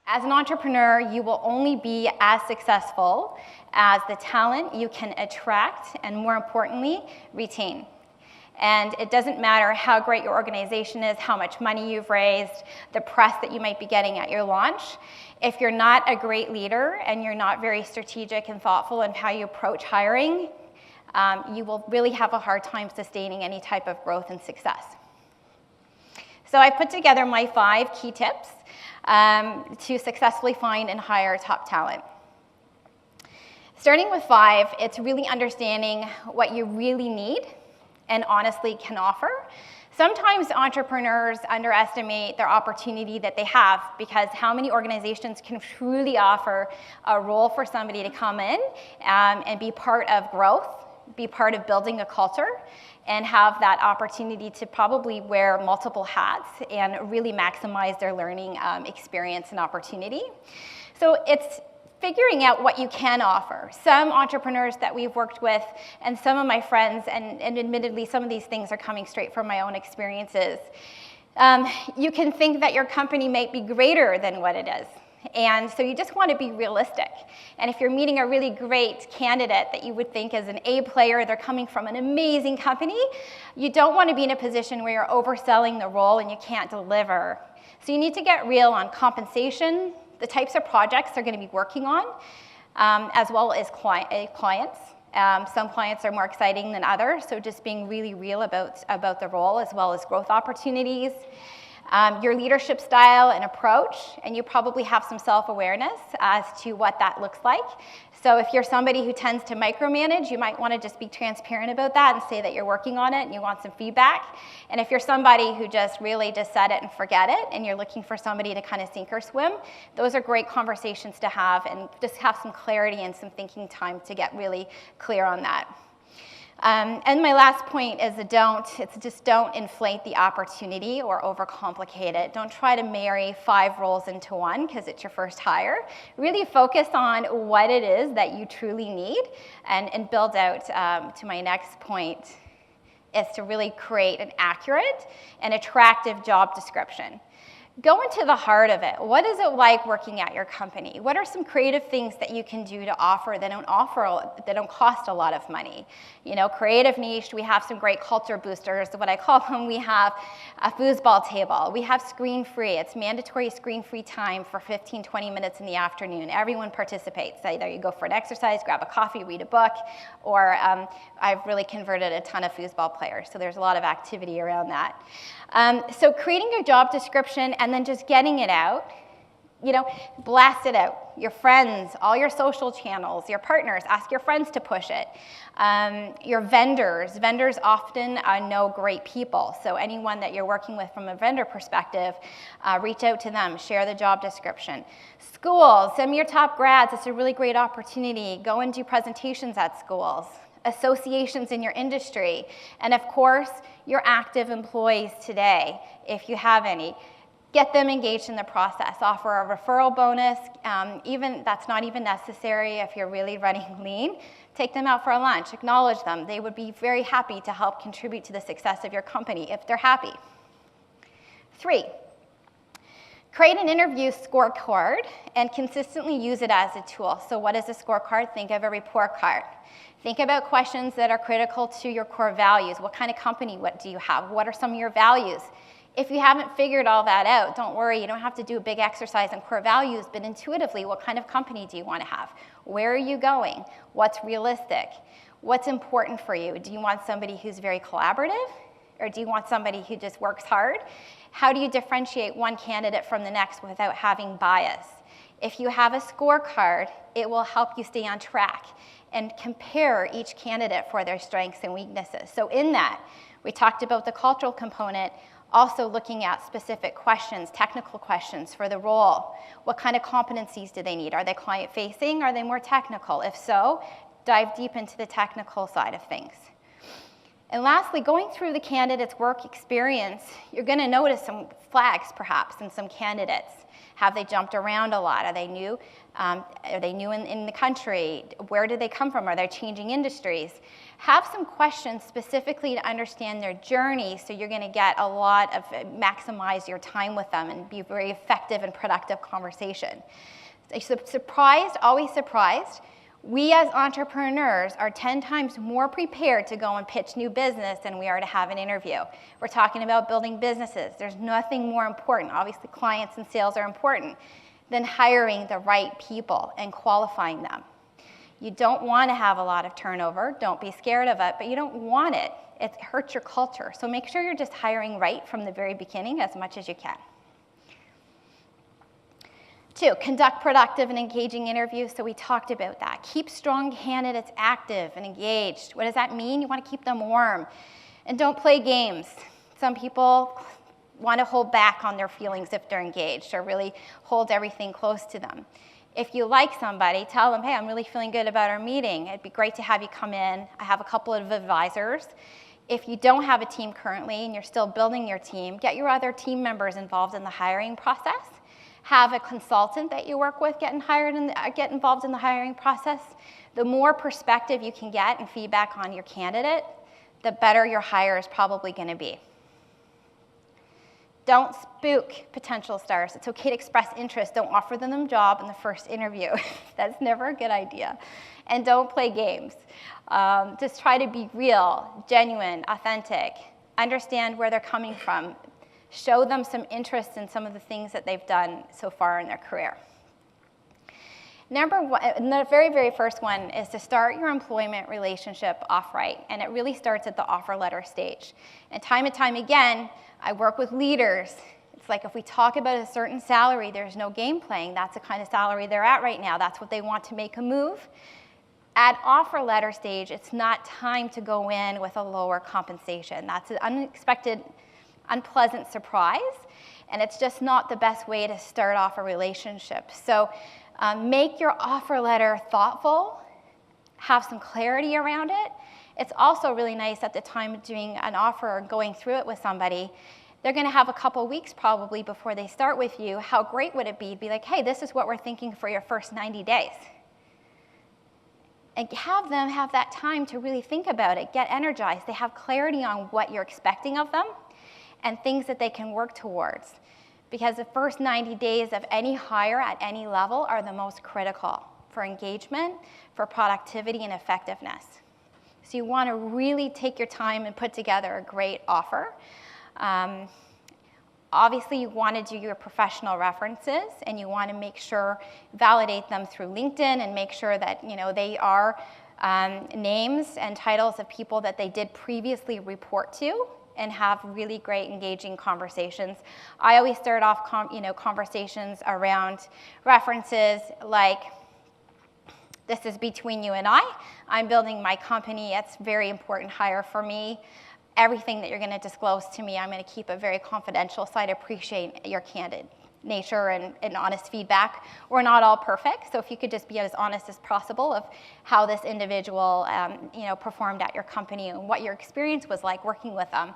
As an entrepreneur, you will only be as successful as the talent you can attract and, more importantly, retain. And it doesn't matter how great your organization is, how much money you've raised, the press that you might be getting at your launch. If you're not a great leader and you're not very strategic and thoughtful in how you approach hiring, you will really have a hard time sustaining any type of growth and success. So I put together my 5 key tips to successfully find and hire top talent. Starting with 5, it's really understanding what you really need and honestly can offer. Sometimes entrepreneurs underestimate their opportunity that they have, because how many organizations can truly offer a role for somebody to come in and be part of growth, be part of building a culture, and have that opportunity to probably wear multiple hats and really maximize their learning experience and opportunity. So it's figuring out what you can offer. Some entrepreneurs that we've worked with and some of my friends, and admittedly some of these things are coming straight from my own experiences, you can think that your company might be greater than what it is. And so you just want to be realistic. And if you're meeting a really great candidate that you would think is an A player, they're coming from an amazing company, you don't want to be in a position where you're overselling the role and you can't deliver. So you need to get real on compensation, the types of projects they're going to be working on, as well as clients. Some clients are more exciting than others, so just being really real about the role as well as growth opportunities. Your leadership style and approach, and you probably have some self-awareness as to what that looks like. So if you're somebody who tends to micromanage, you might want to just be transparent about that and say that you're working on it and you want some feedback. And if you're somebody who just really just set it and forget it and you're looking for somebody to kind of sink or swim, those are great conversations to have and just have some clarity and some thinking time to get really clear on that. And my last point is just don't inflate the opportunity or overcomplicate it. Don't try to marry 5 roles into one because it's your first hire. Really focus on what it is that you truly need and build out to my next point is to really create an accurate and attractive job description. Go into the heart of it. What is it like working at your company? What are some creative things that you can do to offer that don't cost a lot of money? You know, creative niche, we have some great culture boosters, what I call them. We have a foosball table. We have screen-free. It's mandatory screen-free time for 15, 20 minutes in the afternoon. Everyone participates. Either you go for an exercise, grab a coffee, read a book, or I've really converted a ton of foosball players, so there's a lot of activity around that. So creating a job description and then just getting it out, you know, blast it out. Your friends, all your social channels, your partners, ask your friends to push it. Your vendors often know great people. So anyone that you're working with from a vendor perspective, reach out to them, share the job description. Schools, some of your top grads, it's a really great opportunity. Go and do presentations at schools. Associations in your industry, and of course, your active employees today, if you have any. Get them engaged in the process. Offer a referral bonus. Even that's not even necessary if you're really running lean. Take them out for a lunch. Acknowledge them. They would be very happy to help contribute to the success of your company if they're happy. 3, create an interview scorecard and consistently use it as a tool. So what is a scorecard? Think of a report card. Think about questions that are critical to your core values. What kind of company do you have? What are some of your values? If you haven't figured all that out, don't worry. You don't have to do a big exercise on core values, but intuitively, what kind of company do you want to have? Where are you going? What's realistic? What's important for you? Do you want somebody who's very collaborative? Or do you want somebody who just works hard? How do you differentiate one candidate from the next without having bias? If you have a scorecard, it will help you stay on track and compare each candidate for their strengths and weaknesses. So in that, we talked about the cultural component, also looking at specific questions, technical questions for the role. What kind of competencies do they need? Are they client-facing? Are they more technical? If so, dive deep into the technical side of things. And lastly, going through the candidate's work experience, you're going to notice some flags perhaps in some candidates. Have they jumped around a lot? Are they new? In the country? Where did they come from? Are they changing industries? Have some questions specifically to understand their journey, so you're going to get a lot of, maximize your time with them and be a very effective and productive conversation. Surprised, always surprised. We as entrepreneurs are 10 times more prepared to go and pitch new business than we are to have an interview. We're talking about building businesses. There's nothing more important. Obviously, clients and sales are important than hiring the right people and qualifying them. You don't want to have a lot of turnover. Don't be scared of it, but you don't want it. It hurts your culture. So make sure you're just hiring right from the very beginning as much as you can. 2, conduct productive and engaging interviews. So we talked about that. Keep strong candidates active and engaged. What does that mean? You want to keep them warm. And don't play games. Some people want to hold back on their feelings if they're engaged, or really hold everything close to them. If you like somebody, tell them, hey, I'm really feeling good about our meeting. It'd be great to have you come in. I have a couple of advisors. If you don't have a team currently and you're still building your team, get your other team members involved in the hiring process. Have a consultant that you work with get involved in the hiring process. The more perspective you can get and feedback on your candidate, the better your hire is probably going to be. Don't spook potential stars. It's okay to express interest. Don't offer them a job in the first interview. That's never a good idea. And don't play games. Just try to be real, genuine, authentic. Understand where they're coming from. Show them some interest in some of the things that they've done so far in their career. Number one, the very, very first one is to start your employment relationship off right. And it really starts at the offer letter stage. And time again, I work with leaders. It's like if we talk about a certain salary, there's no game playing. That's the kind of salary they're at right now. That's what they want to make a move. At offer letter stage, it's not time to go in with a lower compensation. That's an unexpected, unpleasant surprise, and it's just not the best way to start off a relationship. So make your offer letter thoughtful, have some clarity around it. It's also really nice at the time of doing an offer or going through it with somebody. They're going to have a couple weeks probably before they start with you. How great would it be to be like, hey, this is what we're thinking for your first 90 days. And have them have that time to really think about it, get energized. They have clarity on what you're expecting of them and things that they can work towards. Because the first 90 days of any hire at any level are the most critical for engagement, for productivity, and effectiveness. So you want to really take your time and put together a great offer. Obviously, you want to do your professional references, and you want to make sure, validate them through LinkedIn, and make sure that they are names and titles of people that they did previously report to, and have really great engaging conversations. I always start off conversations around references like, this is between you and I. I'm building my company. It's a very important hire for me. Everything that you're going to disclose to me, I'm going to keep it very confidential, so I'd appreciate your candid nature and honest feedback. We're not all perfect, so if you could just be as honest as possible of how this individual performed at your company and what your experience was like working with them,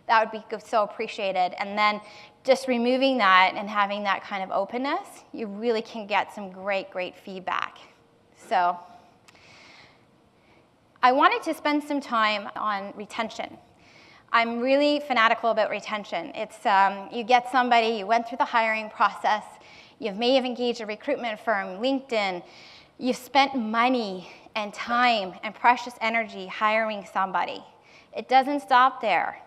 that would be so appreciated. And then just removing that and having that kind of openness, you really can get some great, great feedback. So I wanted to spend some time on retention. I'm really fanatical about retention. It's you get somebody, you went through the hiring process, you may have engaged a recruitment firm, LinkedIn, you've spent money and time and precious energy hiring somebody. It doesn't stop there.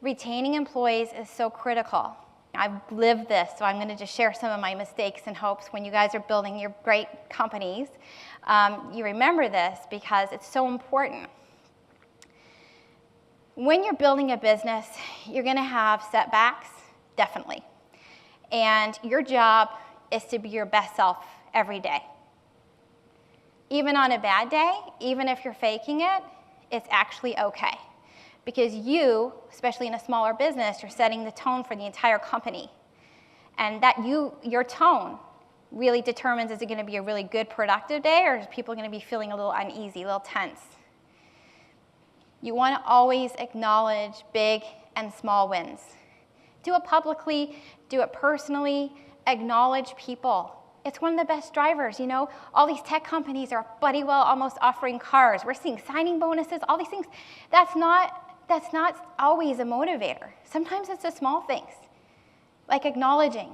Retaining employees is so critical. I've lived this, so I'm going to just share some of my mistakes and hopes when you guys are building your great companies. You remember this because it's so important. When you're building a business, you're going to have setbacks, definitely. And your job is to be your best self every day. Even on a bad day, even if you're faking it, it's actually okay. Because you, especially in a smaller business, you're setting the tone for the entire company. And that your tone really determines, is it going to be a really good, productive day, or is people going to be feeling a little uneasy, a little tense? You want to always acknowledge big and small wins. Do it publicly, do it personally, acknowledge people. It's one of the best drivers, you know. All these tech companies are bloody well almost offering cars. We're seeing signing bonuses, all these things. That's not always a motivator. Sometimes it's the small things, like acknowledging,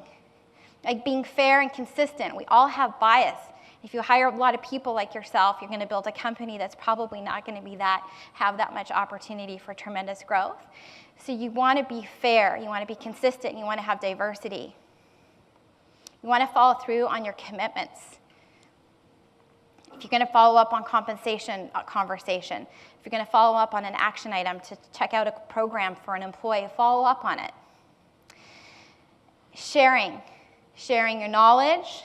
like being fair and consistent. We all have bias. If you hire a lot of people like yourself, you're going to build a company that's probably not going to have that much opportunity for tremendous growth. So you want to be fair, you want to be consistent, you want to have diversity. You want to follow through on your commitments. If you're going to follow up on compensation conversation, if you're going to follow up on an action item to check out a program for an employee, follow up on it. Sharing your knowledge,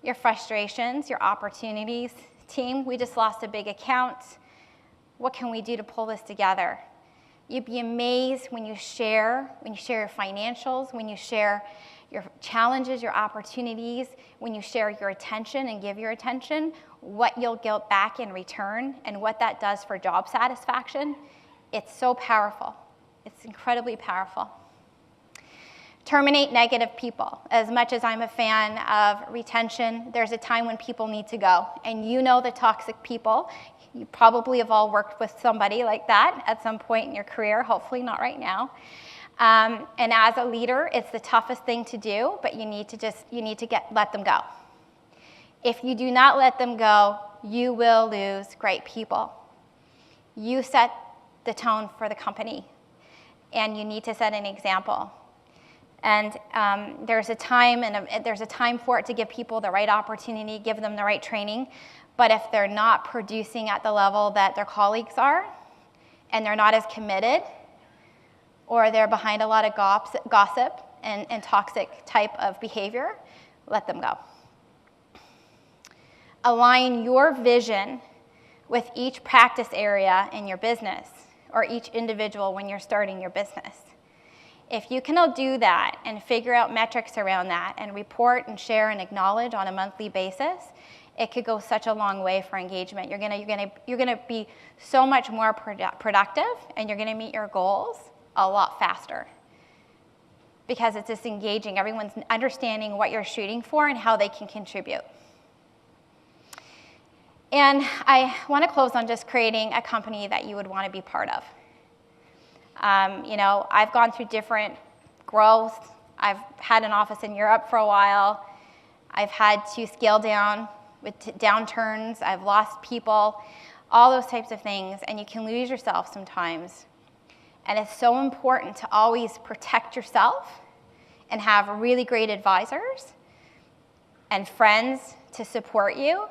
your frustrations, your opportunities. Team, we just lost a big account. What can we do to pull this together? You'd be amazed when you share your financials, when you share your challenges, your opportunities, when you share your attention and give your attention, what you'll get back in return and what that does for job satisfaction. It's so powerful. It's incredibly powerful. Terminate negative people. As much as I'm a fan of retention, there's a time when people need to go. And you know the toxic people. You probably have all worked with somebody like that at some point in your career, hopefully not right now. And as a leader, it's the toughest thing to do, but you need to let them go. If you do not let them go, you will lose great people. You set the tone for the company, and you need to set an example. And there's a time for it to give people the right opportunity, give them the right training. But if they're not producing at the level that their colleagues are, and they're not as committed, or they're behind a lot of gossip and toxic type of behavior, let them go. Align your vision with each practice area in your business, or each individual when you're starting your business. If you can do that and figure out metrics around that and report and share and acknowledge on a monthly basis, it could go such a long way for engagement. You're gonna be so much more productive, and you're gonna meet your goals a lot faster because it's just engaging. Everyone's understanding what you're shooting for and how they can contribute. And I want to close on just creating a company that you would want to be part of. I've gone through different growth. I've had an office in Europe for a while. I've had to scale down with downturns. I've lost people, all those types of things, and you can lose yourself sometimes. And it's so important to always protect yourself and have really great advisors and friends to support you,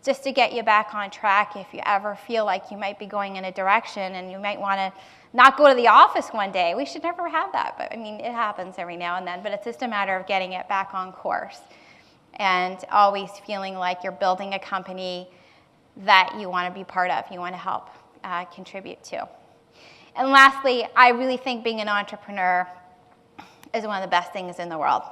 just to get you back on track if you ever feel like you might be going in a direction and you might want to not go to the office one day. We should never have that, but I mean, it happens every now and then, but it's just a matter of getting it back on course and always feeling like you're building a company that you want to be part of, you want to help contribute to. And lastly, I really think being an entrepreneur is one of the best things in the world.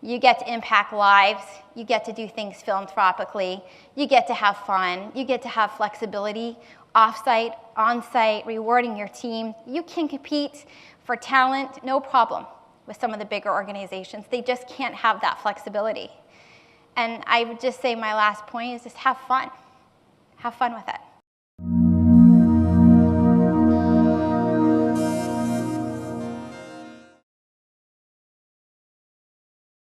You get to impact lives, you get to do things philanthropically, you get to have fun, you get to have flexibility, off-site, on-site, rewarding your team. You can compete for talent, no problem, with some of the bigger organizations. They just can't have that flexibility. And I would just say my last point is just have fun. Have fun with it.